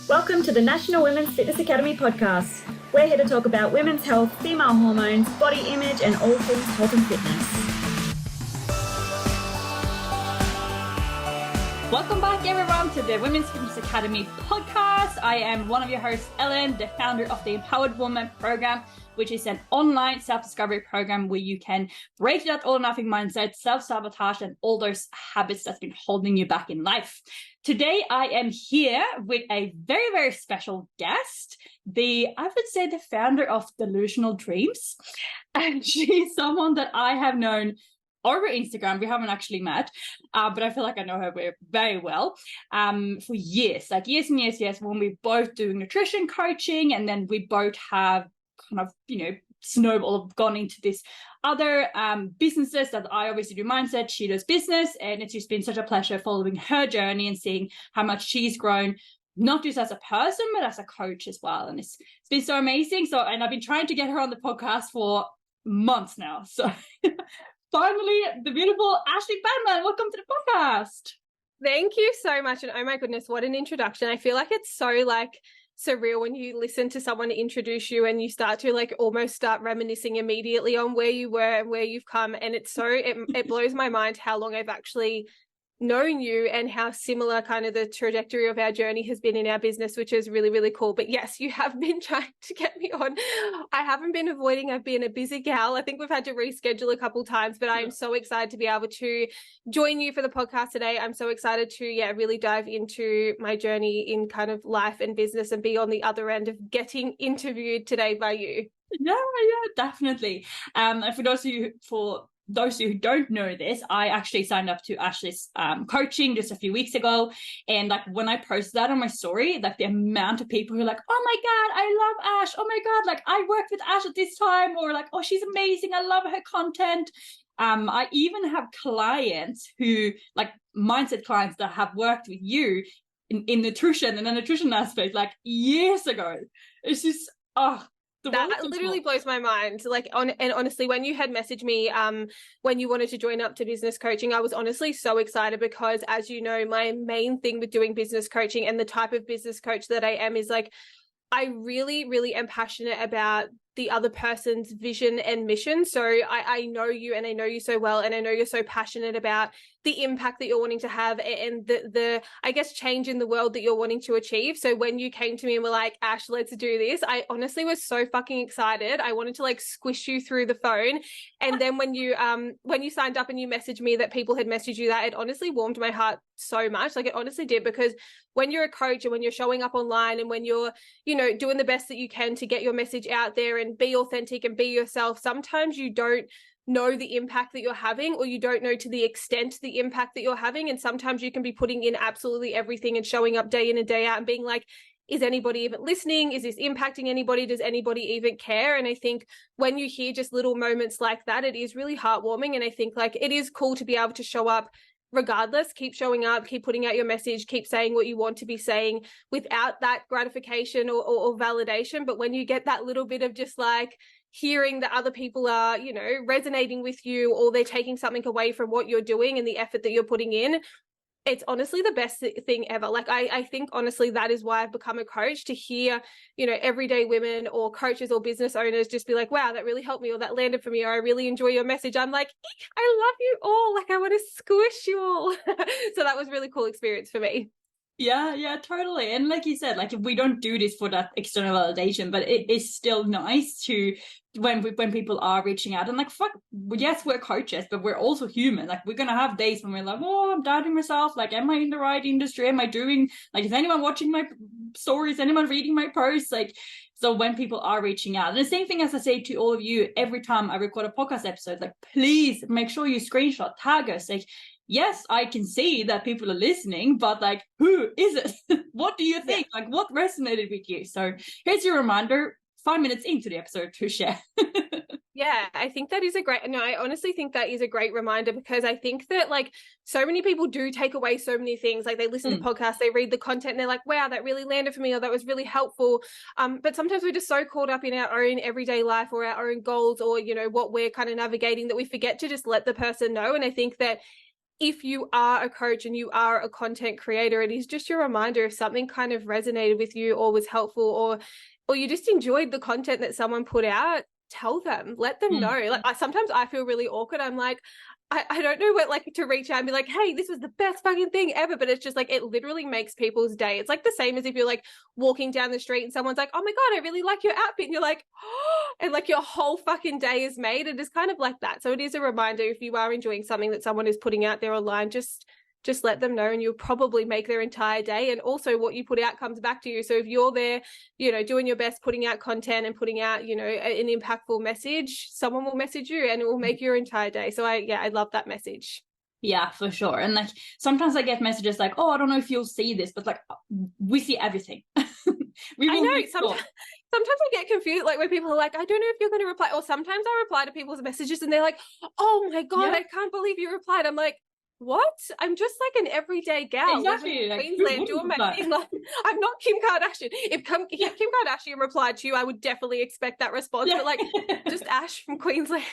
Welcome to the National Women's Fitness Academy podcast. We're here to talk about women's health, female hormones, body image, and all things health and fitness. Welcome back, everyone, to the Women's Fitness Academy podcast. I am one of your hosts, Elin, the founder of the Empowered Woman program, which is an online self-discovery program where you can break that all-or-nothing mindset, self-sabotage, and all those habits that's been holding you back in life. Today, I am here with a very, very special guest, I would say the founder of Delusional Dreams. And she's someone that I have known over Instagram. We haven't actually met, but I feel like I know her very well for years, like years and years, when we both do nutrition coaching, and then we both have kind of, snowball gone into this other businesses that I obviously do mindset, she does business, and it's just been such a pleasure following her journey and seeing how much she's grown, not just as a person, but as a coach as well. And it's been so amazing. And I've been trying to get her on the podcast for months now. So finally, the beautiful Ashley Badman, welcome to the podcast. Thank you so much. And oh my goodness, what an introduction. I feel like it's so surreal when you listen to someone introduce you and you start to almost start reminiscing immediately on where you were and where you've come. And it's it blows my mind how long I've actually known you and how similar kind of the trajectory of our journey has been in our business, which is really, really cool. But yes, you have been trying to get me on. I haven't been avoiding. I've been a busy gal. I think we've had to reschedule a couple times, but I'm so excited to be able to join you for the podcast today. I'm so excited to really dive into my journey in kind of life and business and be on the other end of getting interviewed today by you. Yeah, definitely. And for those of you who don't know this, I actually signed up to Ashley's coaching just a few weeks ago. And when I posted that on my story, the amount of people who are like, oh my God, I love Ash. Oh my God, I worked with Ash at this time, or oh, she's amazing. I love her content. I even have clients who mindset clients that have worked with you in nutrition and the nutrition aspect years ago. It's just, that literally blows my mind. And honestly, when you had messaged me, when you wanted to join up to business coaching, I was honestly so excited because, as you know, my main thing with doing business coaching and the type of business coach that I am is I really, really am passionate about the other person's vision and mission. So I know you, and I know you so well, and I know you're so passionate about the impact that you're wanting to have and the I guess change in the world that you're wanting to achieve. So when you came to me and were like, Ash, let's do this, I honestly was so fucking excited. I wanted to squish you through the phone. And then when you signed up and you messaged me that people had messaged you, that it honestly warmed my heart so much. It honestly did, because when you're a coach and when you're showing up online and when you're, doing the best that you can to get your message out there and be authentic and be yourself, sometimes you don't know the impact that you're having, or you don't know to the extent the impact that you're having. And sometimes you can be putting in absolutely everything and showing up day in and day out and being like, is anybody even listening? Is this impacting anybody? Does anybody even care? And I think when you hear just little moments like that, it is really heartwarming. And I think it is cool to be able to show up regardless, keep showing up, keep putting out your message, keep saying what you want to be saying without that gratification or validation. But when you get that little bit of just hearing that other people are, resonating with you, or they're taking something away from what you're doing and the effort that you're putting in, it's honestly the best thing ever. I think honestly that is why I've become a coach, to hear, everyday women or coaches or business owners just be like, wow, that really helped me, or that landed for me, or I really enjoy your message. I'm like, I love you all. I want to squish you all. So that was a really cool experience for me. Yeah, totally. And like you said, we don't do this for that external validation, but it is still nice to when people are reaching out and yes, we're coaches, but we're also human. We're gonna have days when we're like, oh, I'm doubting myself. Am I in the right industry? Am I doing is anyone watching my stories? Anyone reading my posts? So when people are reaching out, and the same thing as I say to all of you every time I record a podcast episode, please make sure you screenshot, tag us. Yes, I can see that people are listening, but who is it? What do you think? What resonated with you? So here's your reminder 5 minutes into the episode to share. Yeah, I think that is I honestly think that is a great reminder, because I think that so many people do take away so many things. They listen to podcasts, they read the content, and they're like, wow, that really landed for me, or that was really helpful. But sometimes we're just so caught up in our own everyday life or our own goals, or, what we're kind of navigating, that we forget to just let the person know. And I think that if you are a coach and you are a content creator, it is just your reminder if something kind of resonated with you or was helpful, or you just enjoyed the content that someone put out, tell them, let them know. Like sometimes I feel really awkward. I'm like, I don't know what, like, to reach out and be like, hey, this was the best fucking thing ever. But it's just like, it literally makes people's day. It's like the same as if you're like walking down the street and someone's like, oh my God, I really like your outfit. And you're like, oh, and like your whole fucking day is made. It is kind of like that. So it is a reminder, if you are enjoying something that someone is putting out there online, just let them know, and you'll probably make their entire day. And also what you put out comes back to you. So if you're there, you know, doing your best, putting out content and putting out, you know, an impactful message, someone will message you and it will make your entire day. So I love that message. Yeah, for sure. And like sometimes I get messages like, oh, I don't know if you'll see this, but like we see everything. I know sometimes I get confused, like when people are like, I don't know if you're going to reply, or sometimes I reply to people's messages and they're like, oh my God, I can't believe you replied. I'm like, what? I'm just like an everyday gal. Exactly. Like, Queensland doing my thing. Like, I'm not Kim Kardashian. If Kim Kardashian replied to you, I would definitely expect that response. But like, just Ash from Queensland,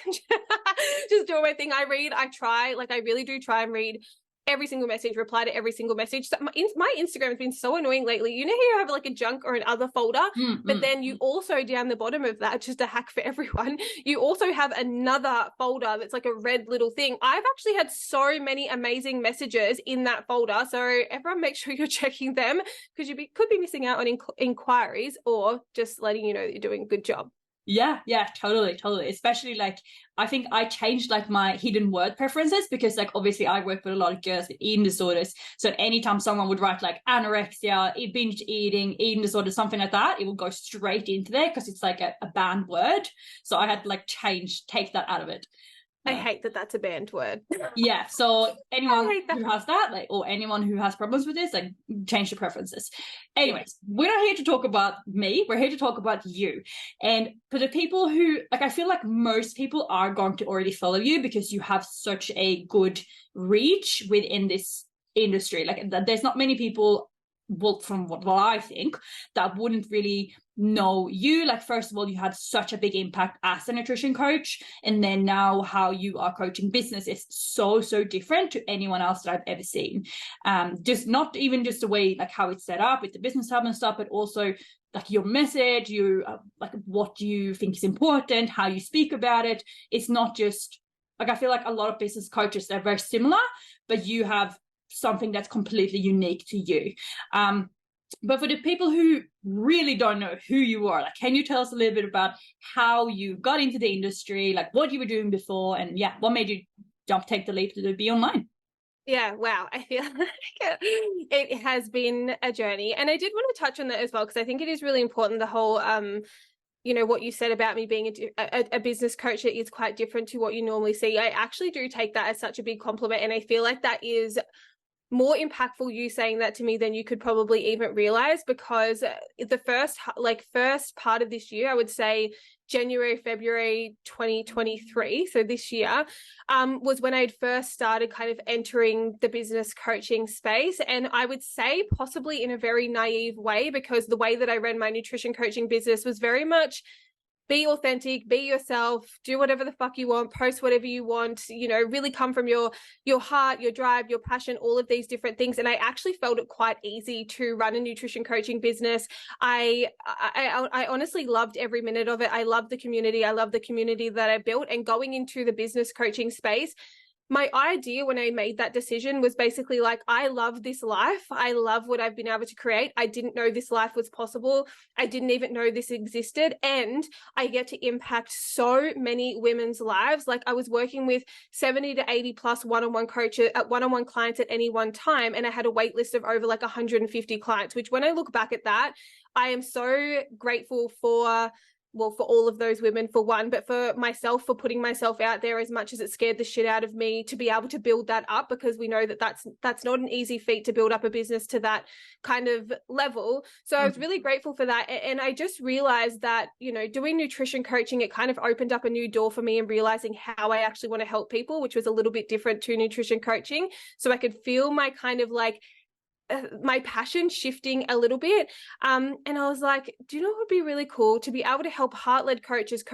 just doing my thing. I really do try and read every single message, reply to every single message. So my Instagram has been so annoying lately. You know how you have like a junk or an other folder, but then you also, down the bottom of that, just a hack for everyone, you also have another folder that's like a red little thing. I've actually had so many amazing messages in that folder. So everyone make sure you're checking them, because you could be missing out on inquiries, or just letting you know that you're doing a good job. Yeah, totally. Especially like, I think I changed like my hidden word preferences, because like obviously I work with a lot of girls with eating disorders. So anytime someone would write like anorexia, binge eating disorder, something like that, it will go straight into there because it's like a banned word. So I had to like take that out of it. I hate that that's a banned word. Yeah, so anyone who has that, like, or anyone who has problems with this, like, change the preferences. Anyways, we're not here to talk about me. We're here to talk about you. And for the people who, like, I feel like most people are going to already follow you because you have such a good reach within this industry. Like, there's not many people, well, from what I think, that wouldn't really know you. Like, first of all, you had such a big impact as a nutrition coach, and then now how you are coaching business is so different to anyone else that I've ever seen. Just not even just the way like how it's set up with the business hub and stuff, but also like your message, you like what you think is important, how you speak about it. It's not just like, I feel like a lot of business coaches, they're very similar, but you have something that's completely unique to you. But for the people who really don't know who you are, like, can you tell us a little bit about how you got into the industry, like what you were doing before, and what made you take the leap to be online? Yeah, wow. I feel like it has been a journey. And I did want to touch on that as well, because I think it is really important, the whole you know, what you said about me being a business coach, it is quite different to what you normally see. I actually do take that as such a big compliment, and I feel like that is more impactful, you saying that to me, than you could probably even realize, because the first part of this year, I would say January, February 2023, so this year, was when I had first started kind of entering the business coaching space. And I would say possibly in a very naive way, because the way that I ran my nutrition coaching business was very much be authentic, be yourself, do whatever the fuck you want, post whatever you want, you know, really come from your heart, your drive, your passion, all of these different things. And I actually felt it quite easy to run a nutrition coaching business. I honestly loved every minute of it. I loved the community. I loved the community that I built. And going into the business coaching space, my idea when I made that decision was basically like, I love this life. I love what I've been able to create. I didn't know this life was possible. I didn't even know this existed. And I get to impact so many women's lives. Like, I was working with 70 to 80 plus one-on-one clients at any one time. And I had a wait list of over like 150 clients, which when I look back at that, I am so grateful for all of those women, for one, but for myself, for putting myself out there, as much as it scared the shit out of me, to be able to build that up, because we know that that's not an easy feat to build up a business to that kind of level. So I was really grateful for that. And I just realized that, you know, doing nutrition coaching, it kind of opened up a new door for me in realizing how I actually want to help people, which was a little bit different to nutrition coaching. So I could feel my kind of like my passion shifting a little bit. And I was like, do you know what would be really cool? To be able to help heart-led coaches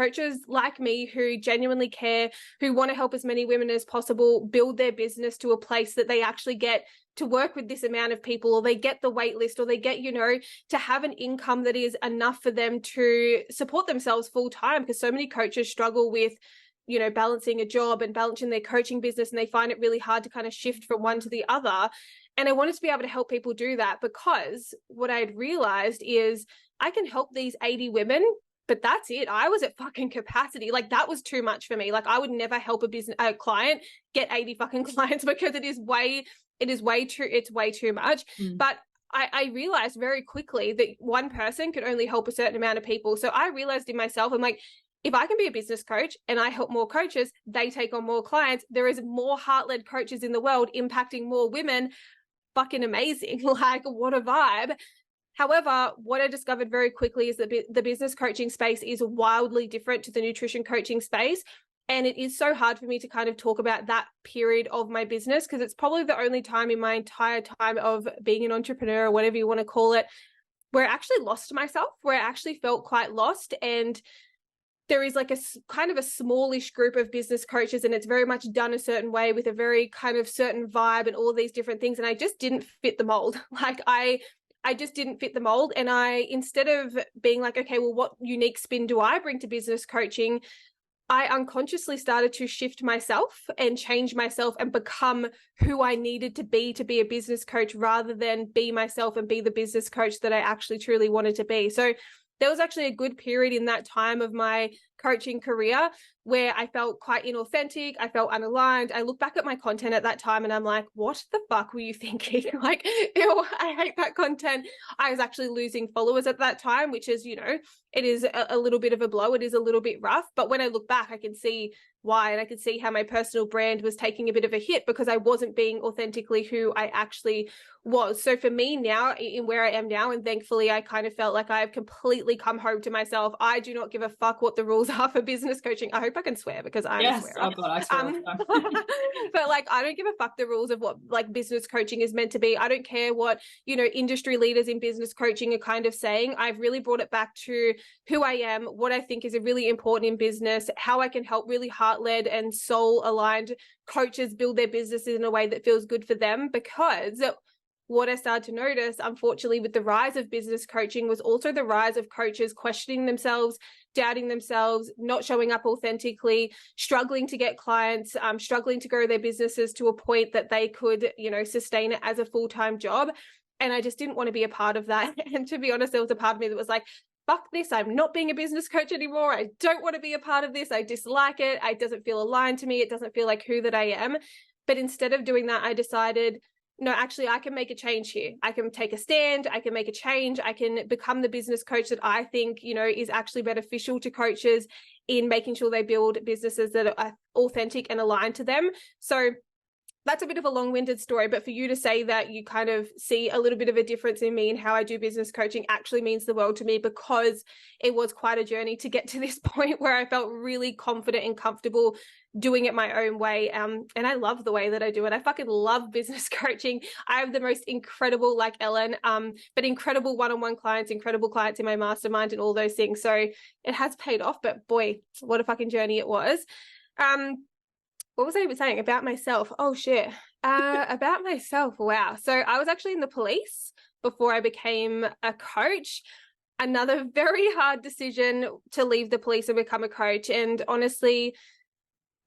like me who genuinely care, who want to help as many women as possible build their business to a place that they actually get to work with this amount of people, or they get the wait list, or they get, to have an income that is enough for them to support themselves full time. Because so many coaches struggle with balancing a job and balancing their coaching business, and they find it really hard to kind of shift from one to the other. And I wanted to be able to help people do that, because what I had realized is I can help these 80 women, but that's it. I was at fucking capacity. Like, that was too much for me. Like, I would never help a client get 80 fucking clients, because it's way too much. But I realized very quickly that one person could only help a certain amount of people. So I realized in myself, I'm like, if I can be a business coach and I help more coaches, they take on more clients. There is more heart-led coaches in the world impacting more women. Fucking amazing. Like, what a vibe. However, what I discovered very quickly is that the business coaching space is wildly different to the nutrition coaching space. And it is so hard for me to kind of talk about that period of my business, because it's probably the only time in my entire time of being an entrepreneur, or whatever you want to call it, where I actually lost myself, where I actually felt quite lost. And there is like a kind of a smallish group of business coaches, and it's very much done a certain way with a very kind of certain vibe and all these different things. And I just didn't fit the mold. Like, I just didn't fit the mold. And instead of being like, okay, well, what unique spin do I bring to business coaching? I unconsciously started to shift myself and change myself and become who I needed to be a business coach, rather than be myself and be the business coach that I actually truly wanted to be. So there was actually a good period in that time of my coaching career where I felt quite inauthentic. I felt unaligned. I look back at my content at that time and I'm like, what the fuck were you thinking? Like, ew, I hate that content. I was actually losing followers at that time, which is, it is a little bit of a blow. It is a little bit rough. But when I look back, I can see why. And I could see how my personal brand was taking a bit of a hit, because I wasn't being authentically who I actually was. So for me now, in where I am now, and thankfully I kind of felt like I've completely come home to myself. I do not give a fuck what the rules are for business coaching. I hope I can swear, because I'm a swearer. Oh God, I swear. But like, I don't give a fuck the rules of what like business coaching is meant to be. I don't care what, industry leaders in business coaching are kind of saying. I've really brought it back to who I am, what I think is really important in business, how I can help really heart-led and soul-aligned coaches build their businesses in a way that feels good for them. Because what I started to notice, unfortunately, with the rise of business coaching was also the rise of coaches questioning themselves, doubting themselves, not showing up authentically, struggling to get clients, struggling to grow their businesses to a point that they could, sustain it as a full-time job. And I just didn't want to be a part of that. And to be honest, there was a part of me that was like, fuck this, I'm not being a business coach anymore. I don't want to be a part of this. I dislike it. It doesn't feel aligned to me. It doesn't feel like who that I am. But instead of doing that, I decided, no, actually, I can make a change here. I can take a stand. I can make a change. I can become the business coach that I think, is actually beneficial to coaches in making sure they build businesses that are authentic and aligned to them. So that's a bit of a long-winded story, but for you to say that you kind of see a little bit of a difference in me and how I do business coaching actually means the world to me, because it was quite a journey to get to this point where I felt really confident and comfortable doing it my own way. And I love the way that I do it. I fucking love business coaching. I have the most incredible, like Elin, but incredible one-on-one clients, incredible clients in my mastermind and all those things. So it has paid off, but boy, what a fucking journey it was. What was I even saying about myself? Oh shit. About myself. Wow. So I was actually in the police before I became a coach. Another very hard decision to leave the police and become a coach. And honestly,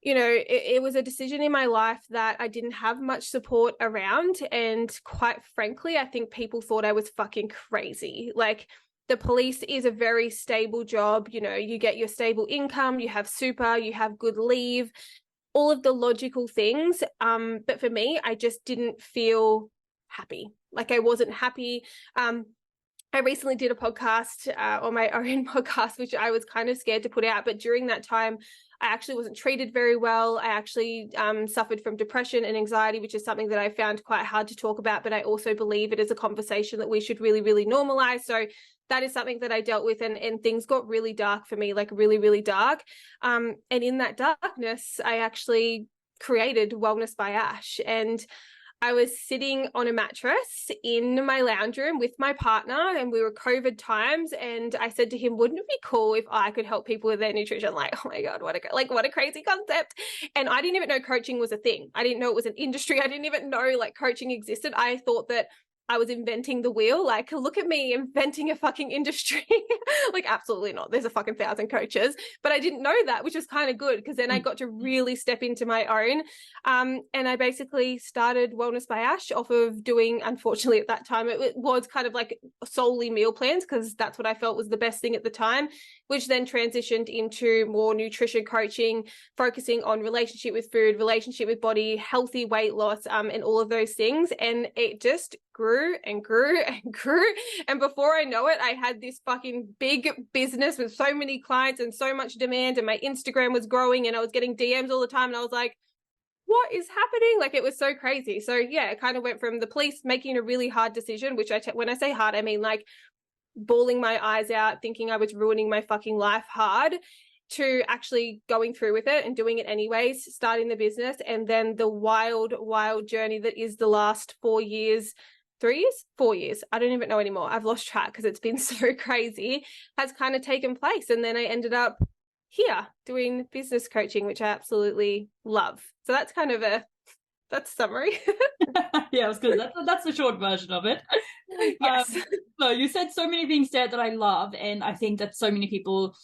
it was a decision in my life that I didn't have much support around. And quite frankly, I think people thought I was fucking crazy. Like, the police is a very stable job. You get your stable income, you have super, you have good leave, all of the logical things. But for me, I just didn't feel happy. Like, I wasn't happy. I recently did a podcast on my own podcast, which I was kind of scared to put out. But during that time, I actually wasn't treated very well. I actually suffered from depression and anxiety, which is something that I found quite hard to talk about. But I also believe it is a conversation that we should really, really normalize. So that is something that I dealt with, and things got really dark for me, like really, really dark. And in that darkness, I actually created Wellness by Ash. And I was sitting on a mattress in my lounge room with my partner, and we were COVID times. And I said to him, wouldn't it be cool if I could help people with their nutrition? Like, oh my God, what a crazy concept. And I didn't even know coaching was a thing. I didn't know it was an industry. I didn't even know like coaching existed. I thought that I was inventing the wheel. Like, look at me inventing a fucking industry. Like, absolutely not. There's a fucking 1,000 coaches. But I didn't know that, which was kind of good, because then I got to really step into my own. And I basically started Wellness by Ash off of doing, unfortunately at that time, it was kind of like solely meal plans, because that's what I felt was the best thing at the time, which then transitioned into more nutrition coaching, focusing on relationship with food, relationship with body, healthy weight loss, and all of those things. And it just grew and grew and grew. And before I know it, I had this fucking big business with so many clients and so much demand, and my Instagram was growing, and I was getting DMs all the time. And I was like, what is happening? Like, it was so crazy. So yeah, it kind of went from the police making a really hard decision, which when I say hard, I mean like bawling my eyes out, thinking I was ruining my fucking life hard, to actually going through with it and doing it anyways, starting the business. And then the wild, wild journey that is the last 4 years, 3 years, 4 years, I don't even know anymore. I've lost track because it's been so crazy, has kind of taken place. And then I ended up here doing business coaching, which I absolutely love. So that's kind of that's summary. Yeah, it was good. That's the short version of it. Yes. So you said so many things there that I love, and I think that so many people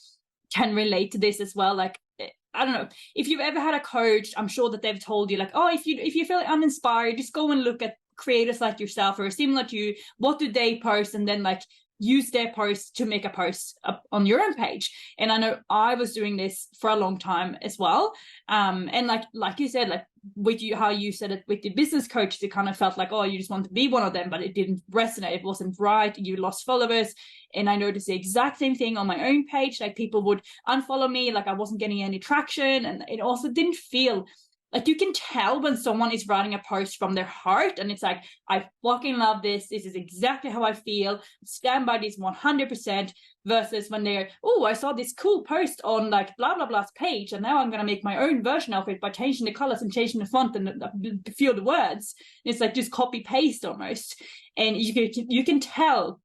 can relate to this as well. Like, I don't know, if you've ever had a coach, I'm sure that they've told you like, oh, if you feel uninspired, just go and look at creators like yourself or similar to you. What do they post? And then like use their post to make a post up on your own page. And I know I was doing this for a long time as well. And like you said, like with you, how you said it with the business coaches, it kind of felt like, oh, you just want to be one of them, but it didn't resonate. It wasn't right. You lost followers. And I noticed the exact same thing on my own page. Like people would unfollow me, like I wasn't getting any traction. And it also didn't feel like, you can tell when someone is writing a post from their heart and it's like, I fucking love this. This is exactly how I feel. Stand by this 100%, versus when they're, oh, I saw this cool post on like blah, blah, blah's page. And now I'm going to make my own version of it by changing the colors and changing the font and a few of the words. It's like just copy paste almost. And you can tell,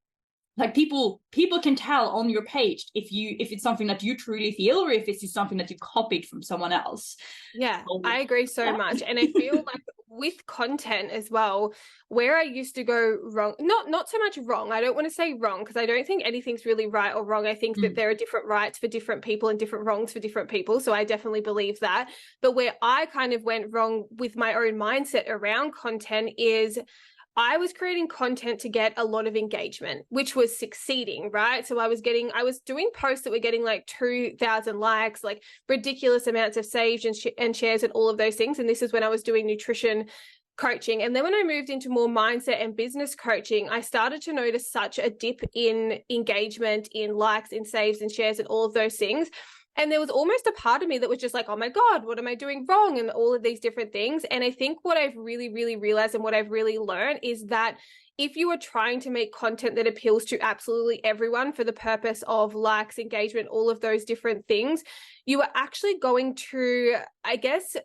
like people can tell on your page if it's something that you truly feel or if it's just something that you copied from someone else. Yeah, I agree so much. And I feel like with content as well, where I used to go wrong, not so much wrong, I don't want to say wrong, because I don't think anything's really right or wrong. I think that there are different rights for different people and different wrongs for different people. So I definitely believe that. But where I kind of went wrong with my own mindset around content is I was creating content to get a lot of engagement, which was succeeding, right? So I was doing posts that were getting like 2,000 likes, like ridiculous amounts of saves and shares and all of those things. And this is when I was doing nutrition coaching. And then when I moved into more mindset and business coaching, I started to notice such a dip in engagement, in likes, in saves and shares and all of those things. And there was almost a part of me that was just like, oh my God, what am I doing wrong? And all of these different things. And I think what I've really, really realized and what I've really learned is that if you are trying to make content that appeals to absolutely everyone for the purpose of likes, engagement, all of those different things, you are actually going to, I guess,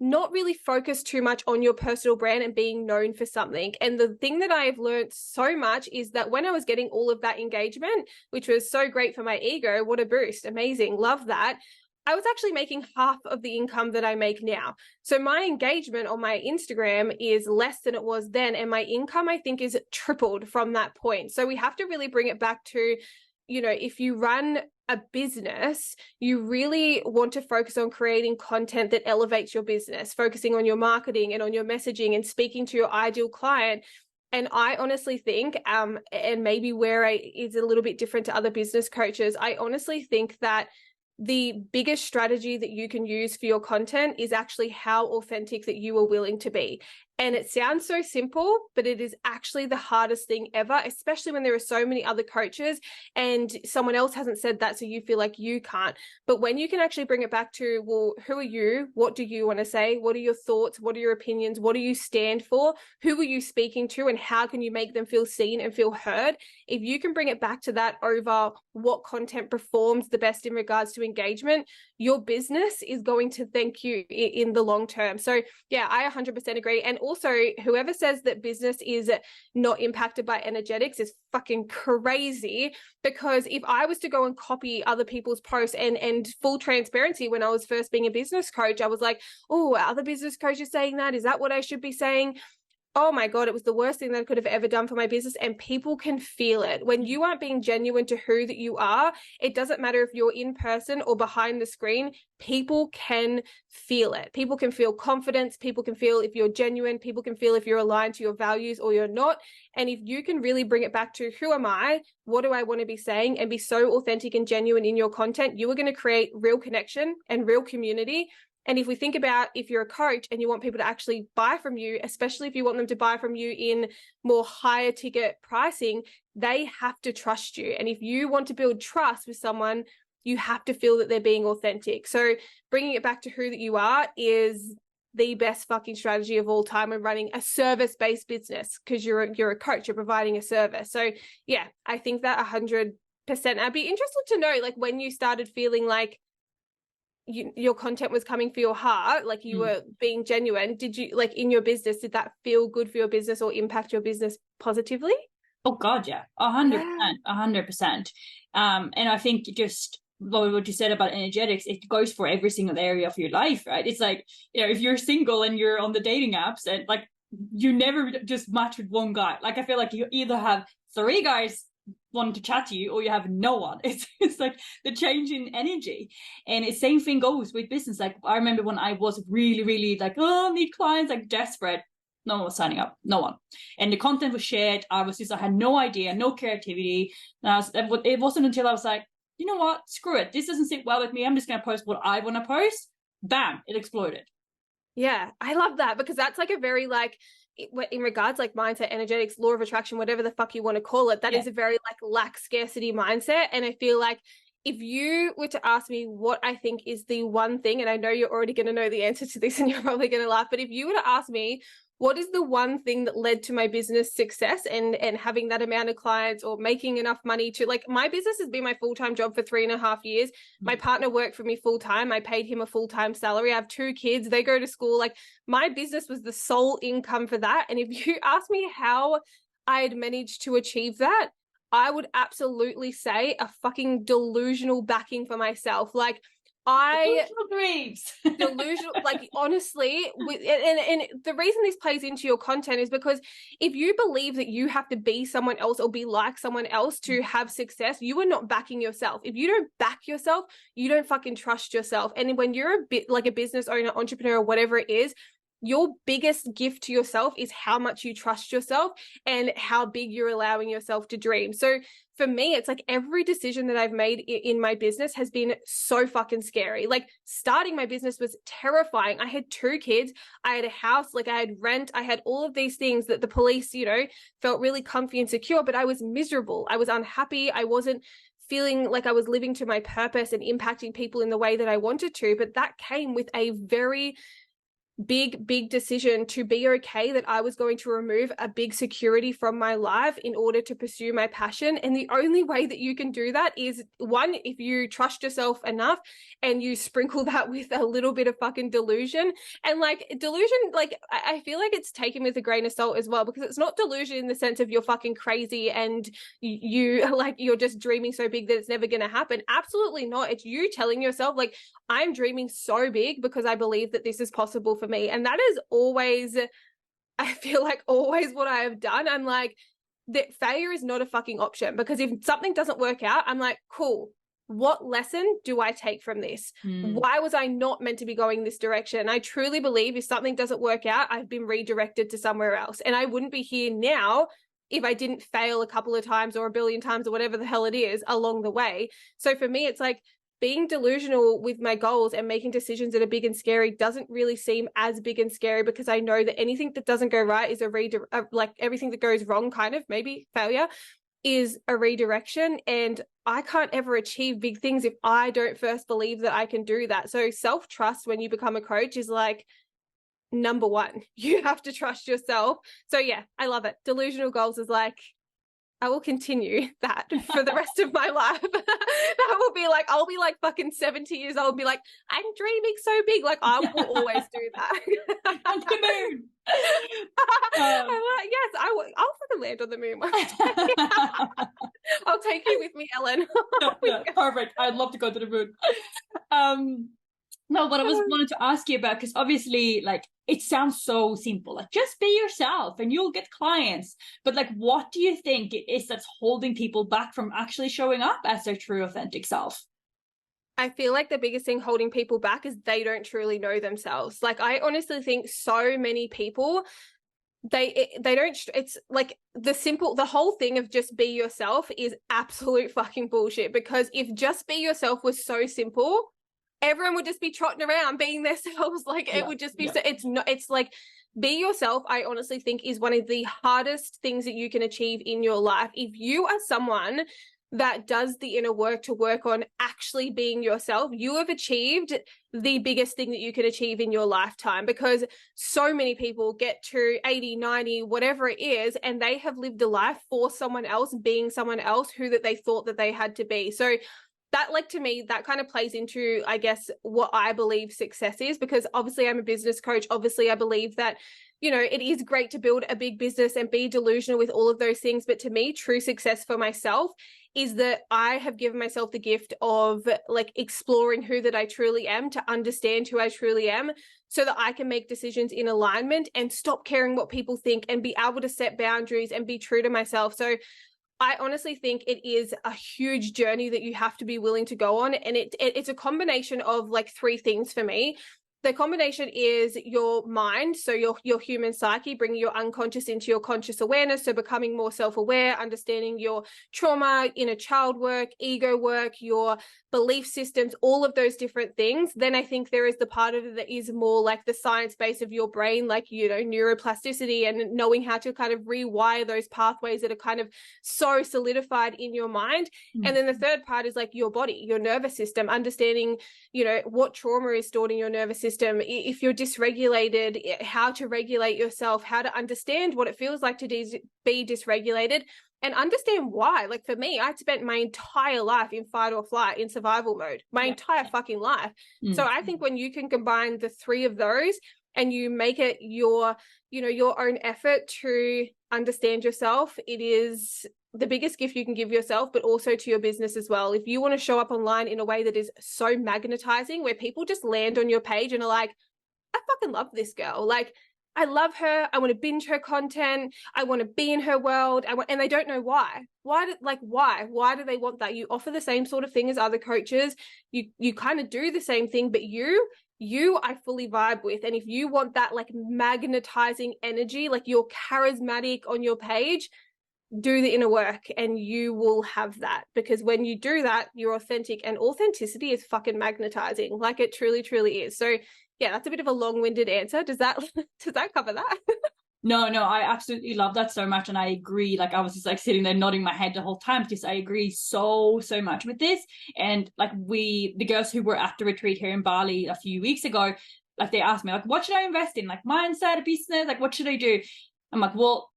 not really focus too much on your personal brand and being known for something. And the thing that I've learned so much is that when I was getting all of that engagement, which was so great for my ego, what a boost, amazing, love that, I was actually making half of the income that I make now. So my engagement on my Instagram is less than it was then. And my income, I think, is tripled from that point. So we have to really bring it back to, you know, if you run a business, you really want to focus on creating content that elevates your business, focusing on your marketing and on your messaging and speaking to your ideal client. And I honestly think, and maybe where is a little bit different to other business coaches, I honestly think that the biggest strategy that you can use for your content is actually how authentic that you are willing to be. And it sounds so simple, but it is actually the hardest thing ever, especially when there are so many other coaches and someone else hasn't said that, so you feel like you can't. But when you can actually bring it back to, well, who are you? What do you want to say? What are your thoughts? What are your opinions? What do you stand for? Who are you speaking to? And how can you make them feel seen and feel heard? If you can bring it back to that over what content performs the best in regards to engagement, your business is going to thank you in the long term. So yeah, I 100% agree. And also, whoever says that business is not impacted by energetics is fucking crazy, because if I was to go and copy other people's posts, and full transparency, when I was first being a business coach, I was like, oh, are other business coaches saying that? Is that what I should be saying? Oh my God, it was the worst thing that I could have ever done for my business. And people can feel it. When you aren't being genuine to who that you are, it doesn't matter if you're in person or behind the screen, people can feel it. People can feel confidence. People can feel if you're genuine. People can feel if you're aligned to your values or you're not. And if you can really bring it back to who am I? What do I want to be saying? And be so authentic and genuine in your content, you are going to create real connection and real community. And if we think about, if you're a coach and you want people to actually buy from you, especially if you want them to buy from you in more higher ticket pricing, they have to trust you. And if you want to build trust with someone, you have to feel that they're being authentic. So bringing it back to who that you are is the best fucking strategy of all time when running a service-based business, because you're a coach, you're providing a service. So yeah, I think that 100%. I'd be interested to know, like, when you started feeling like your content was coming for your heart, like you were being genuine, did you, like, in your business, did that feel good for your business or impact your business positively? Oh God, yeah, 100%. And I think just what you said about energetics, it goes for every single area of your life, right? It's like, you know, if you're single and you're on the dating apps, and like, you never just match with one guy. Like, I feel like you either have 3 guys wanting to chat to you or you have no one. It's like the change in energy. And the same thing goes with business. Like, I remember when I was really like, oh, I need clients, like desperate, no one was signing up, no one. And the content was shared. I had no idea, no creativity. It wasn't until I was like, you know what, screw it, this doesn't sit well with me, I'm just going to post what I want to post. Bam, it exploded. Yeah, I love that, because that's like a very, like, in regards, like, mindset, energetics, law of attraction, whatever the fuck you want to call it, that is a very, like, lack scarcity mindset. And I feel like if you were to ask me what I think is the one thing, and I know you're already going to know the answer to this and you're probably going to laugh, but if you were to ask me what is the one thing that led to my business success and having that amount of clients or making enough money to, like, my business has been my full-time job for 3.5 years. My partner worked for me full-time. I paid him a full-time salary. I have 2 kids. They go to school. Like, my business was the sole income for that. And if you ask me how I had managed to achieve that, I would absolutely say a fucking delusional backing for myself. Like, delusional dreams. Delusional, like, honestly, and the reason this plays into your content is because if you believe that you have to be someone else or be like someone else to have success, you are not backing yourself. If you don't back yourself, you don't fucking trust yourself. And when you're a bit like a business owner, entrepreneur, or whatever it is, your biggest gift to yourself is how much you trust yourself and how big you're allowing yourself to dream. So for me, it's like every decision that I've made in my business has been so fucking scary. Like, starting my business was terrifying. I had 2 kids. I had a house, like, I had rent. I had all of these things that the police, you know, felt really comfy and secure, but I was miserable. I was unhappy. I wasn't feeling like I was living to my purpose and impacting people in the way that I wanted to. But that came with a very big decision to be okay that I was going to remove a big security from my life in order to pursue my passion. And the only way that you can do that is, one, if you trust yourself enough and you sprinkle that with a little bit of fucking delusion. And like, delusion, like, I feel like it's taken with a grain of salt as well, because it's not delusion in the sense of you're fucking crazy and you like, you're just dreaming so big that it's never going to happen. Absolutely not. It's you telling yourself, like, I'm dreaming so big because I believe that this is possible for me. And that is always, I feel like, always what I have done. I'm like, that failure is not a fucking option, because if something doesn't work out, I'm like, cool, what lesson do I take from this? Why was I not meant to be going this direction? I truly believe if something doesn't work out, I've been redirected to somewhere else. And I wouldn't be here now if I didn't fail a couple of times or a billion times or whatever the hell it is along the way. So for me, it's like, being delusional with my goals and making decisions that are big and scary doesn't really seem as big and scary, because I know that anything that doesn't go right is like, everything that goes wrong, kind of, maybe failure, is a redirection. And I can't ever achieve big things if I don't first believe that I can do that. So self-trust when you become a coach is like number 1. You have to trust yourself. So yeah, I love it. Delusional goals is like I will continue that for the rest of my life. That will be like, I'll be like fucking 70 years old and be like, I'm dreaming so big. Like, I will always do that. On the moon. I'm like, yes, I'll fucking land on the moon one day. I'll take you with me, Elin. Yeah, perfect. I'd love to go to the moon. No, what I wanted to ask you about, because obviously, like, it sounds so simple, like just be yourself and you'll get clients. But like, what do you think it is that's holding people back from actually showing up as their true, authentic self? I feel like the biggest thing holding people back is they don't truly know themselves. Like, I honestly think so many people, they don't, it's like the whole thing of just be yourself is absolute fucking bullshit. Because if just be yourself was so simple, everyone would just be trotting around being themselves. Like, it would just be so, it's like, be yourself, I honestly think, is one of the hardest things that you can achieve in your life. If you are someone that does the inner work to work on actually being yourself, you have achieved the biggest thing that you can achieve in your lifetime. Because so many people get to 80, 90, whatever it is, and they have lived a life for someone else, being someone else who that they thought that they had to be. So that, like, to me, that kind of plays into, I guess, what I believe success is. Because obviously I'm a business coach. Obviously I believe that, you know, it is great to build a big business and be delusional with all of those things. But to me, true success for myself is that I have given myself the gift of like exploring who that I truly am, to understand who I truly am, so that I can make decisions in alignment and stop caring what people think and be able to set boundaries and be true to myself. So I honestly think it is a huge journey that you have to be willing to go on. And it's a combination of like three things for me. The combination is your mind, so your human psyche, bringing your unconscious into your conscious awareness, so becoming more self-aware, understanding your trauma, inner child work, ego work, your belief systems, all of those different things. Then I think there is the part of it that is more like the science base of your brain, like, you know, neuroplasticity, and knowing how to kind of rewire those pathways that are kind of so solidified in your mind. And then the third part is like your body, your nervous system, understanding, you know, what trauma is stored in your nervous system. If you're dysregulated, how to regulate yourself, how to understand what it feels like to be dysregulated, and understand why. Like, for me, I spent my entire life in fight or flight, in survival mode, my entire fucking life. So I think when you can combine the three of those and you make it your, you know, your own effort to understand yourself, it is the biggest gift you can give yourself, but also to your business as well. If you want to show up online in a way that is so magnetizing, where people just land on your page and are like, I fucking love this girl. Like, I love her. I want to binge her content. I want to be in her world. And they don't know why. Why do they want that? You offer the same sort of thing as other coaches. You kind of do the same thing, but you I fully vibe with. And if you want that like magnetizing energy, like you're charismatic on your page, do the inner work and you will have that. Because when you do that, you're authentic, and authenticity is fucking magnetizing. Like, it truly, truly is. So yeah, that's a bit of a long-winded answer. Does that cover that? No, I absolutely love that so much. And I agree. Like, I was just like sitting there nodding my head the whole time, because I agree so much with this. And like, the girls who were at the retreat here in Bali a few weeks ago, like, they asked me, like, what should I invest in? Like, mindset, business, like, what should I do? I'm like, well,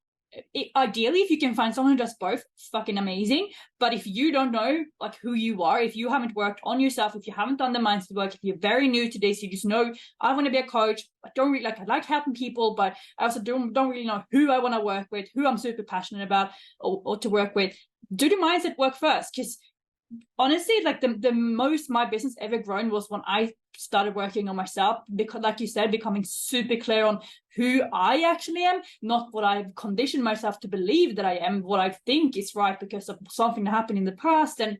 ideally, if you can find someone who does both, fucking amazing. But if you don't know like who you are, if you haven't worked on yourself, if you haven't done the mindset work, if you're very new to this, you just know, I want to be a coach, I don't really I like helping people, but I also don't really know who I want to work with, who I'm super passionate about or to work with. Do the mindset work first. Because honestly, like the most my business ever grown was when I started working on myself, because like you said, becoming super clear on who I actually am, not what I've conditioned myself to believe that I am, what I think is right because of something that happened in the past. And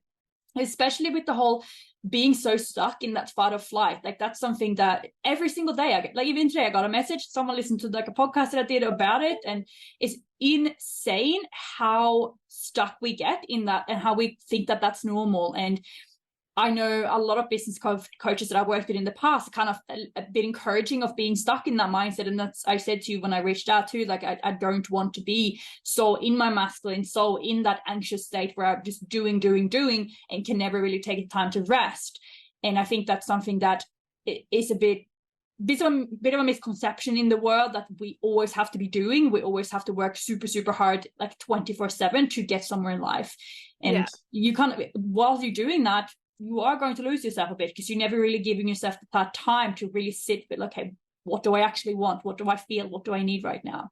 especially with the whole being so stuck in that fight or flight, like that's something that every single day I get, like even today I got a message, someone listened to like a podcast that I did about it, and it's insane how stuck we get in that and how we think that that's normal. And I know a lot of business coaches that I've worked with in the past are kind of a bit encouraging of being stuck in that mindset. And that's, I said to you when I reached out to you, like, I don't want to be so in my masculine, so in that anxious state where I'm just doing and can never really take the time to rest. And I think that's something that is a bit bit of a misconception in the world that we always have to be doing. We always have to work super, super hard, like 24/7 to get somewhere in life. And you can't, while you're doing that, you are going to lose yourself a bit because you're never really giving yourself that time to really sit with, okay, what do I actually want? What do I feel? What do I need right now?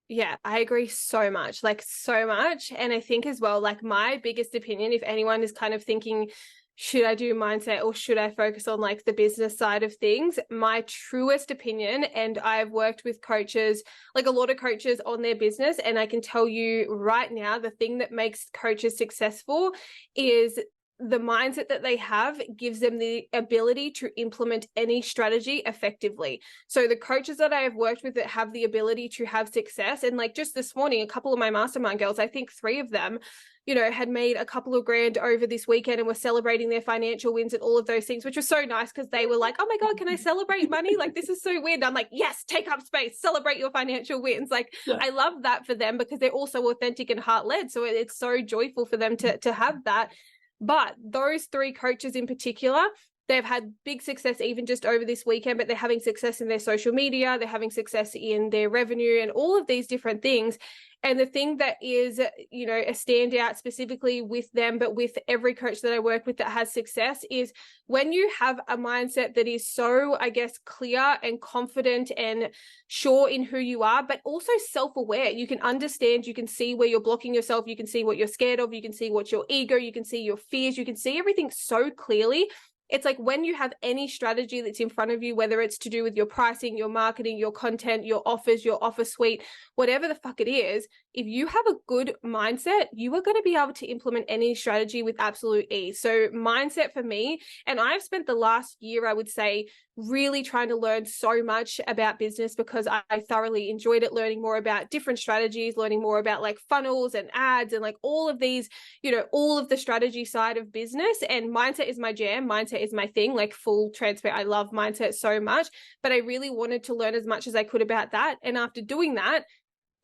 Yeah, I agree so much, like so much. And I think as well, like my biggest opinion, if anyone is kind of thinking, should I do mindset or should I focus on like the business side of things? My truest opinion, and I've worked with coaches, like a lot of coaches on their business, and I can tell you right now, the thing that makes coaches successful is the mindset that they have gives them the ability to implement any strategy effectively. So the coaches that I have worked with that have the ability to have success, and like just this morning, a couple of my mastermind girls, I think 3 of them, you know, had made a couple of grand over this weekend and were celebrating their financial wins and all of those things, which was so nice because they were like, oh my God, can I celebrate money? Like, this is so weird. And I'm like, yes, take up space, celebrate your financial wins. Like, I love that for them because they're also authentic and heart-led. So it's so joyful for them to have that. But those 3 coaches in particular, they've had big success even just over this weekend, but they're having success in their social media, they're having success in their revenue and all of these different things. And the thing that is, you know, a standout specifically with them, but with every coach that I work with that has success, is when you have a mindset that is so, I guess, clear and confident and sure in who you are, but also self-aware. You can understand, you can see where you're blocking yourself, you can see what you're scared of, you can see what's your ego, you can see your fears, you can see everything so clearly. It's like when you have any strategy that's in front of you, whether it's to do with your pricing, your marketing, your content, your offers, your offer suite, whatever the fuck it is, if you have a good mindset, you are going to be able to implement any strategy with absolute ease. So mindset for me, and I've spent the last year, I would say, really trying to learn so much about business because I thoroughly enjoyed it, learning more about different strategies, learning more about like funnels and ads and like all of these, you know, all of the strategy side of business. And mindset is my jam. Mindset is my thing, like full transparent. I love mindset so much, but I really wanted to learn as much as I could about that. And after doing that,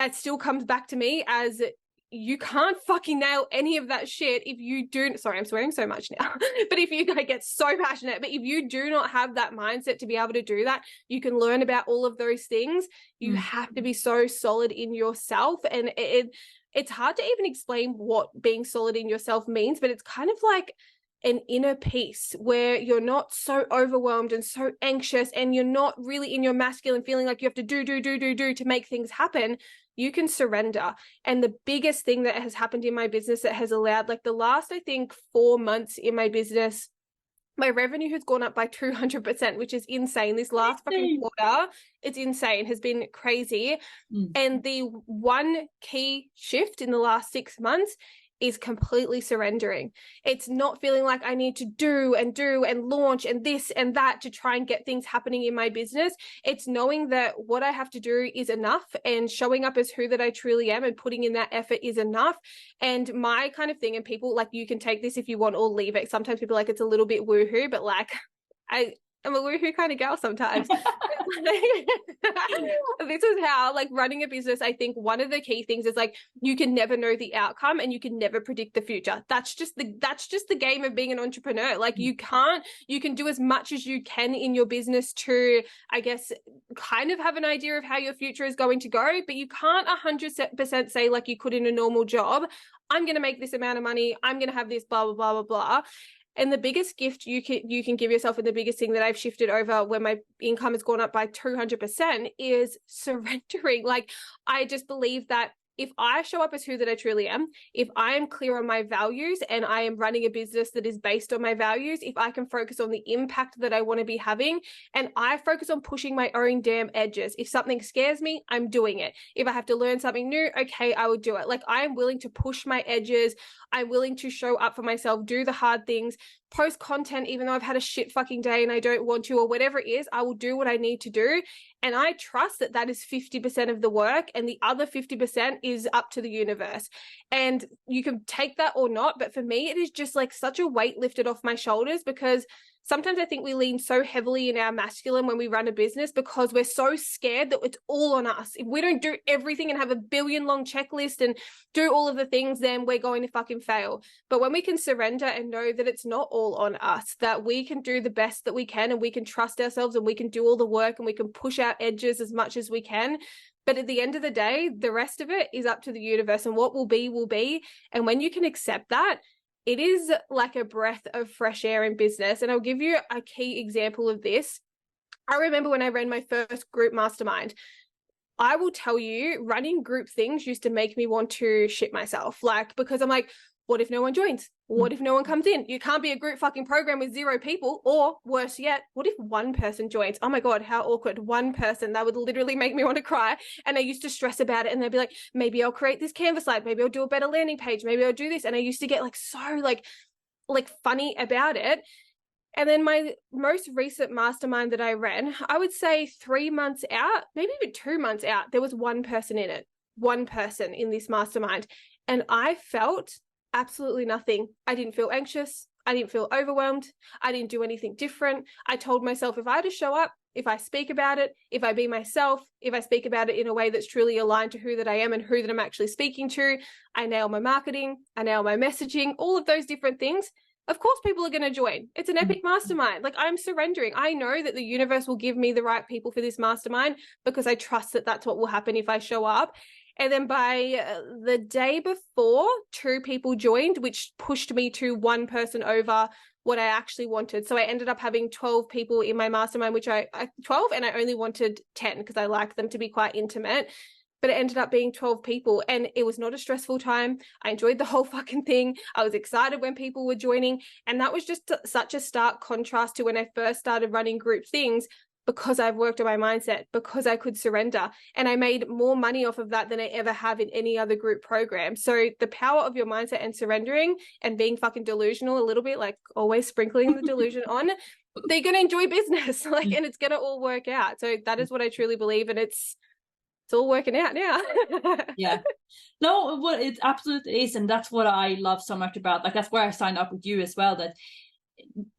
it still comes back to me as you can't fucking nail any of that shit if you do. Sorry, I'm swearing so much now, but if you get so passionate, but if you do not have that mindset to be able to do that, you can learn about all of those things. You have to be so solid in yourself. And it's hard to even explain what being solid in yourself means, but it's kind of like an inner peace where you're not so overwhelmed and so anxious and you're not really in your masculine feeling like you have to do to make things happen. You can surrender. And the biggest thing that has happened in my business that has allowed, like the last, I think 4 months in my business, my revenue has gone up by 200%, which is insane. This last fucking quarter, it's insane, has been crazy. And the one key shift in the last 6 months is completely surrendering. It's not feeling like I need to do and launch and this and that to try and get things happening in my business. It's knowing that what I have to do is enough and showing up as who that I truly am and putting in that effort is enough. And my kind of thing, and people, like, you can take this if you want or leave it. Sometimes people are like, it's a little bit woohoo, but like I'm a woohoo kind of girl sometimes. This is how, like, running a business, I think one of the key things is like you can never know the outcome and you can never predict the future. That's just the game of being an entrepreneur. Like you can do as much as you can in your business to, I guess, kind of have an idea of how your future is going to go, but you can't 100% say like you could in a normal job, I'm going to make this amount of money, I'm going to have this blah, blah, blah, blah, blah. And the biggest gift you can give yourself, and the biggest thing that I've shifted over when my income has gone up by 200% is surrendering. Like, I just believe that if I show up as who that I truly am, if I am clear on my values and I am running a business that is based on my values, if I can focus on the impact that I want to be having, and I focus on pushing my own damn edges. If something scares me, I'm doing it. If I have to learn something new, okay, I will do it. Like, I am willing to push my edges. I'm willing to show up for myself, do the hard things, post content, even though I've had a shit fucking day and I don't want to, or whatever it is, I will do what I need to do. And I trust that that is 50% of the work, and the other 50% is up to the universe. And you can take that or not, but for me, it is just like such a weight lifted off my shoulders, because sometimes I think we lean so heavily in our masculine when we run a business because we're so scared that it's all on us. If we don't do everything and have a billion long checklist and do all of the things, then we're going to fucking fail. But when we can surrender and know that it's not all on us, that we can do the best that we can, and we can trust ourselves, and we can do all the work, and we can push our edges as much as we can. But at the end of the day, the rest of it is up to the universe, and what will be, will be. And when you can accept that, it is like a breath of fresh air in business. And I'll give you a key example of this. I remember when I ran my first group mastermind, I will tell you, running group things used to make me want to shit myself. Like, because I'm like, what if no one joins? What if no one comes in? You can't be a group fucking program with 0 people. Or worse yet, what if one person joins? Oh my God, how awkward. One person, that would literally make me want to cry. And I used to stress about it, and they'd be like, maybe I'll create this Canvas slide. Maybe I'll do a better landing page. Maybe I'll do this. And I used to get like so like funny about it. And then my most recent mastermind that I ran, I would say 3 months out, maybe even 2 months out, there was one person in it, one person in this mastermind. And I felt absolutely nothing. I didn't feel anxious. I didn't feel overwhelmed. I didn't do anything different. I told myself, if I just show up, if I speak about it, if I be myself, if I speak about it in a way that's truly aligned to who that I am and who that I'm actually speaking to, I nail my marketing, I nail my messaging, all of those different things. Of course, people are going to join. It's an epic mastermind. Like, I'm surrendering. I know that the universe will give me the right people for this mastermind because I trust that that's what will happen if I show up. And then by the day before, 2 people joined, which pushed me to 1 person over what I actually wanted. So I ended up having 12 people in my mastermind, which I 12, and I only wanted 10 because I like them to be quite intimate. But it ended up being 12 people, and it was not a stressful time. I enjoyed the whole fucking thing. I was excited when people were joining. And that was just such a stark contrast to when I first started running group things, because I've worked on my mindset, because I could surrender. And I made more money off of that than I ever have in any other group program. So the power of your mindset and surrendering and being fucking delusional a little bit, like always sprinkling the delusion on, they're going to enjoy business, like, and it's going to all work out. So that is what I truly believe. And it's all working out now. Yeah. No, well, it absolutely is. And that's what I love so much about, like, that's where I signed up with you as well, that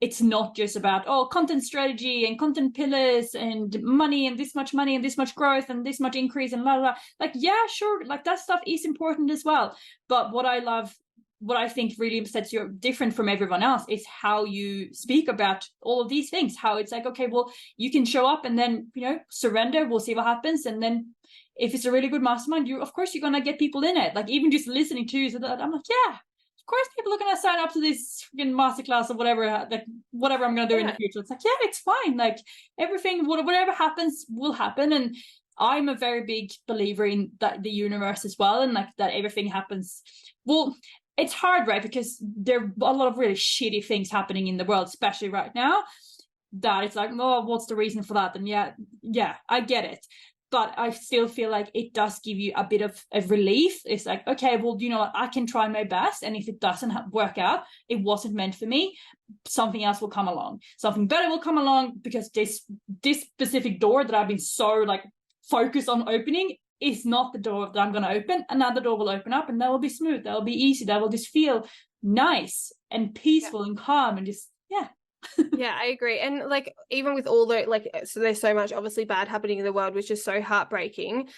it's not just about, oh, content strategy and content pillars and money and this much growth and this much increase and blah, blah, blah. Like, yeah, sure. Like, that stuff is important as well. But what I love, what I think really sets you different from everyone else is how you speak about all of these things, how it's like, okay, well, you can show up and then, you know, surrender. We'll see what happens. And then if it's a really good mastermind, of course, you're going to get people in it. Like, even just listening to you, so that I'm like, yeah, of course, people are going to sign up to this freaking masterclass or whatever, like whatever I'm going to do in the future. It's like, yeah, it's fine. Like, everything, whatever happens will happen. And I'm a very big believer in that, the universe as well. And like that everything happens. Well, it's hard, right? Because there are a lot of really shitty things happening in the world, especially right now, that it's like, oh, what's the reason for that? And yeah, I get it. But I still feel like it does give you a bit of a relief. It's like, okay, well, you know what? I can try my best. And if it doesn't work out, it wasn't meant for me. Something else will come along. Something better will come along, because this specific door that I've been so like focused on opening is not the door that I'm going to open. Another door will open up, and that will be smooth. That will be easy. That will just feel nice and peaceful and calm and just, yeah. Yeah, I agree. And like, even with all the like, so there's so much obviously bad happening in the world, which is so heartbreaking.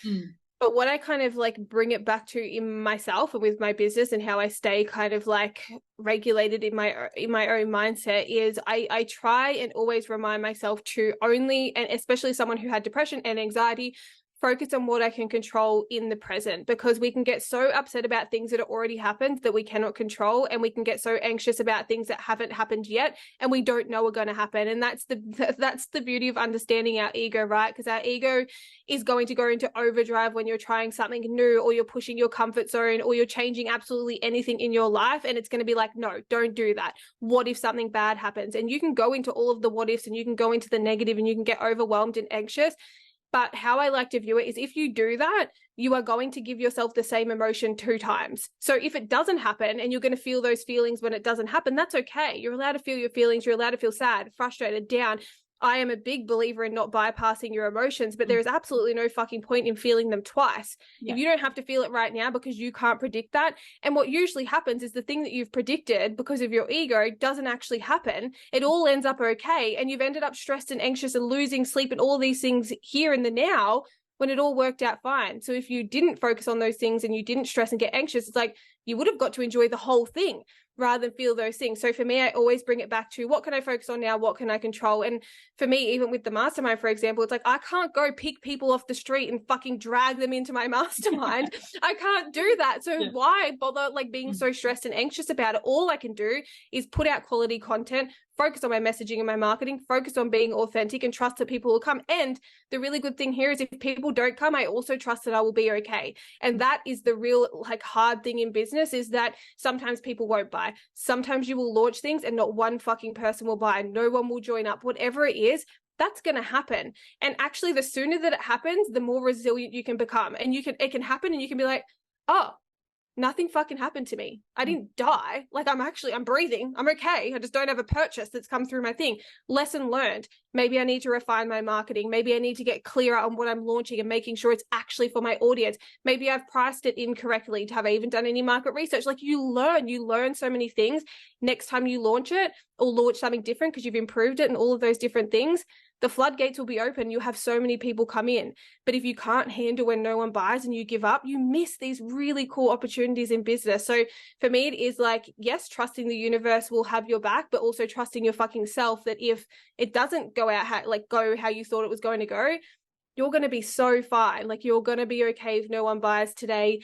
But what I kind of like bring it back to in myself and with my business, and how I stay kind of like regulated in my own mindset, is I try and always remind myself to only, and especially someone who had depression and anxiety, focus on what I can control in the present, because we can get so upset about things that have already happened that we cannot control, and we can get so anxious about things that haven't happened yet and we don't know are going to happen. And that's the beauty of understanding our ego, right? Because our ego is going to go into overdrive when you're trying something new, or you're pushing your comfort zone, or you're changing absolutely anything in your life, and it's going to be like, no, don't do that. What if something bad happens? And you can go into all of the what ifs, and you can go into the negative, and you can get overwhelmed and anxious. But how I like to view it is, if you do that, you are going to give yourself the same emotion 2 times. So if it doesn't happen and you're going to feel those feelings when it doesn't happen, that's okay. You're allowed to feel your feelings. You're allowed to feel sad, frustrated, down. I am a big believer in not bypassing your emotions, but there is absolutely no fucking point in feeling them twice. Yeah. If you don't have to feel it right now because you can't predict that. And what usually happens is the thing that you've predicted because of your ego doesn't actually happen. It all ends up okay. And you've ended up stressed and anxious and losing sleep and all these things here in the now when it all worked out fine. So if you didn't focus on those things and you didn't stress and get anxious, it's like you would have got to enjoy the whole thing rather than feel those things. So for me, I always bring it back to what can I focus on now? What can I control? And for me, even with the mastermind, for example, it's like, I can't go pick people off the street and fucking drag them into my mastermind. I can't do that. So why bother like being so stressed and anxious about it? All I can do is put out quality content, focus on my messaging and my marketing, focus on being authentic and trust that people will come. And the really good thing here is if people don't come, I also trust that I will be okay. And that is the real like hard thing in business, is that sometimes people won't buy. Sometimes you will launch things and not one fucking person will buy. No one will join up. Whatever it is, that's going to happen. And actually the sooner that it happens, the more resilient you can become. And it can happen and you can be like, oh, nothing fucking happened to me. I didn't die. Like I'm breathing. I'm okay. I just don't have a purchase that's come through my thing. Lesson learned. Maybe I need to refine my marketing. Maybe I need to get clearer on what I'm launching and making sure it's actually for my audience. Maybe I've priced it incorrectly. Have I even done any market research? Like you learn so many things. Next time you launch it or launch something different because you've improved it and all of those different things, the floodgates will be open. You'll have so many people come in. But if you can't handle when no one buys and you give up, you miss these really cool opportunities in business. So for me, it is like, yes, trusting the universe will have your back, but also trusting your fucking self that if it doesn't go how you thought it was going to go, you're going to be so fine. Like you're going to be okay if no one buys today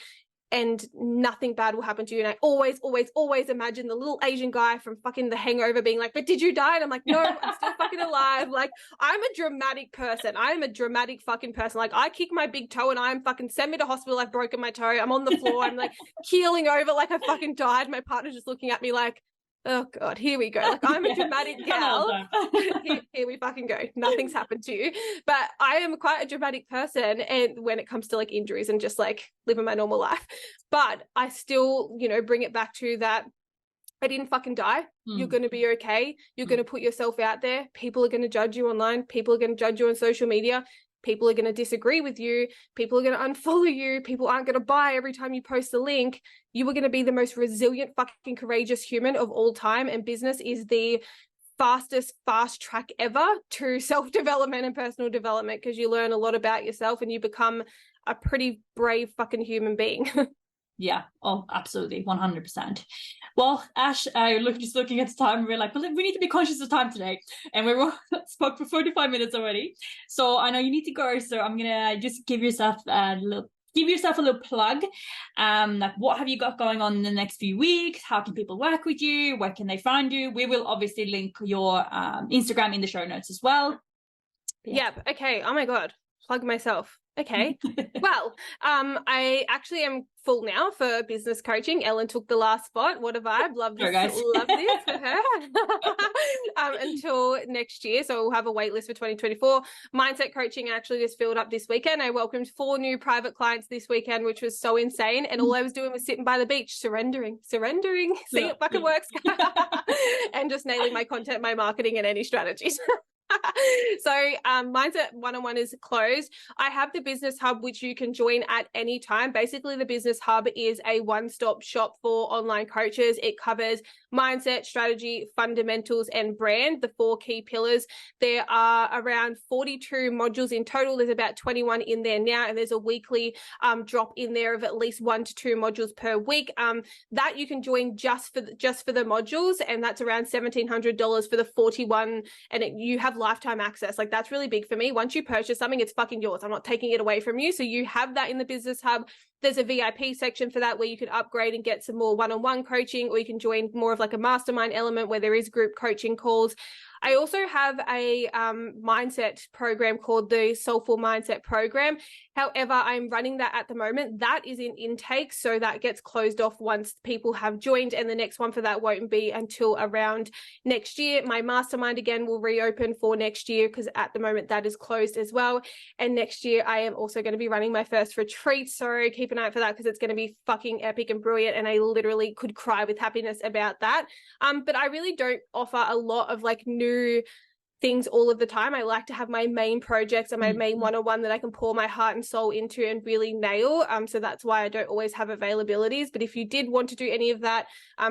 and nothing bad will happen to you. And I always, always, always imagine the little Asian guy from fucking The Hangover being like, but did you die? And I'm like, no, I'm still fucking alive. Like I'm a dramatic person. I'm a dramatic fucking person. Like I kick my big toe and I'm fucking send me to hospital. I've broken my toe. I'm on the floor. I'm like keeling over like I fucking died. My partner's just looking at me like, oh God, here we go. Like I'm a dramatic gal. Here we fucking go. Nothing's happened to you. But I am quite a dramatic person and when it comes to like injuries and just like living my normal life. But I still, bring it back to that I didn't fucking die. You're going to be okay. You're going to put yourself out there. People are going to judge you online. People are going to judge you on social media. People are going to disagree with you. People are going to unfollow you. People aren't going to buy every time you post a link. You are going to be the most resilient, fucking courageous human of all time. And business is the fast track ever to self-development and personal development because you learn a lot about yourself and you become a pretty brave fucking human being. Yeah. Oh, absolutely. 100%. Well, Ash, just looking at the time, we're like, well, we need to be conscious of time today. And we spoke for 45 minutes already. So I know you need to go. So I'm going to just give yourself a little plug. Like what have you got going on in the next few weeks? How can people work with you? Where can they find you? We will obviously link your Instagram in the show notes as well. Yep. Okay. Oh my God. Plug myself. Okay. Well, I actually am full now for business coaching. Elin took the last spot. What a vibe. Love this. Love this for her. Until next year. So we'll have a wait list for 2024. Mindset coaching actually just filled up this weekend. I welcomed 4 new private clients this weekend, which was so insane. And all I was doing was sitting by the beach, surrendering, seeing it fucking works. And just nailing my content, my marketing and any strategies. So Mindset 101 is closed. I have the Business Hub, which you can join at any time. Basically, the Business Hub is a one-stop shop for online coaches. It covers mindset, strategy, fundamentals, and brand, the 4 key pillars. There are around 42 modules in total. There's about 21 in there now, and there's a weekly drop in there of at least 1 to 2 modules per week. That you can join just for the modules, and that's around $1,700 for the 41, and you have lifetime access. Like that's really big for me. Once you purchase something, it's fucking yours. I'm not taking it away from you. So you have that in the Business Hub. There's a VIP section for that where you can upgrade and get some more one-on-one coaching, or you can join more of like a mastermind element where there is group coaching calls. I also have a mindset program called the Soulful Mindset Program. However, I'm running that at the moment. That is in intake, so that gets closed off once people have joined, and the next one for that won't be until around next year. My mastermind again will reopen for next year because at the moment that is closed as well. And next year I am also going to be running my first retreat, so keep an eye out for that because it's going to be fucking epic and brilliant, and I literally could cry with happiness about that. But I really don't offer a lot of like new things all of the time. I like to have my main projects and my main one-on-one that I can pour my heart and soul into and really nail. So that's why I don't always have availabilities. But if you did want to do any of that,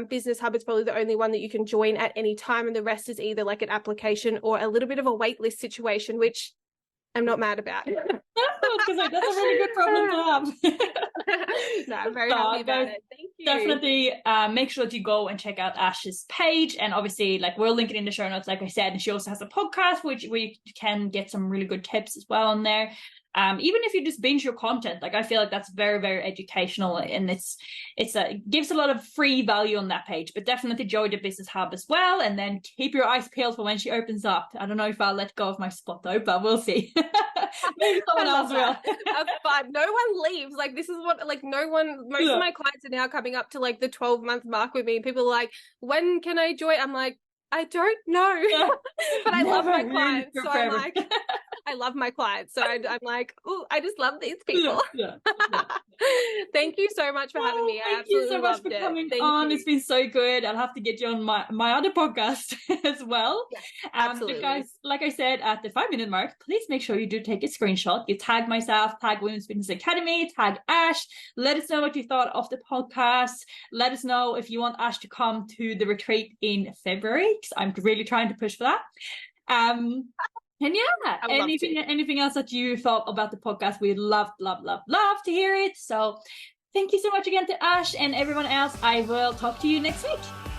Business Hub is probably the only one that you can join at any time, and the rest is either like an application or a little bit of a waitlist situation, which I'm not mad about. Because that's a really good problem to have. No, I'm very happy about it. Thank you. Definitely make sure that you go and check out Ash's page, and obviously like we'll link it in the show notes, like I said, and she also has a podcast which we can get some really good tips as well on there. Even if you just binge your content, like I feel like that's very, very educational, and it gives a lot of free value on that page. But definitely join the Business Hub as well, and then keep your eyes peeled for when she opens up. I don't know if I'll let go of my spot though, but we'll see. Maybe someone else will. But no one leaves. Like this is what, like no one. Most of my clients are now coming up to like the 12-month mark with me, and people are like, "When can I join?" I'm like, I don't know, but I love my clients, so I'm like, I love my clients, so I'm like, oh, I just love these people. Thank you so much for having me. I absolutely so much for coming on. It's been so good. I'll have to get you on my other podcast as well. Yes, absolutely. But guys, like I said, at the 5-minute mark, please make sure you do take a screenshot. You tag myself, tag Women's Business Academy, tag Ash. Let us know what you thought of the podcast. Let us know if you want Ash to come to the retreat in February. I'm really trying to push for that. And yeah, anything else that you thought about the podcast, we'd love to hear it. So thank you so much again to Ash and everyone else. I will talk to you next week.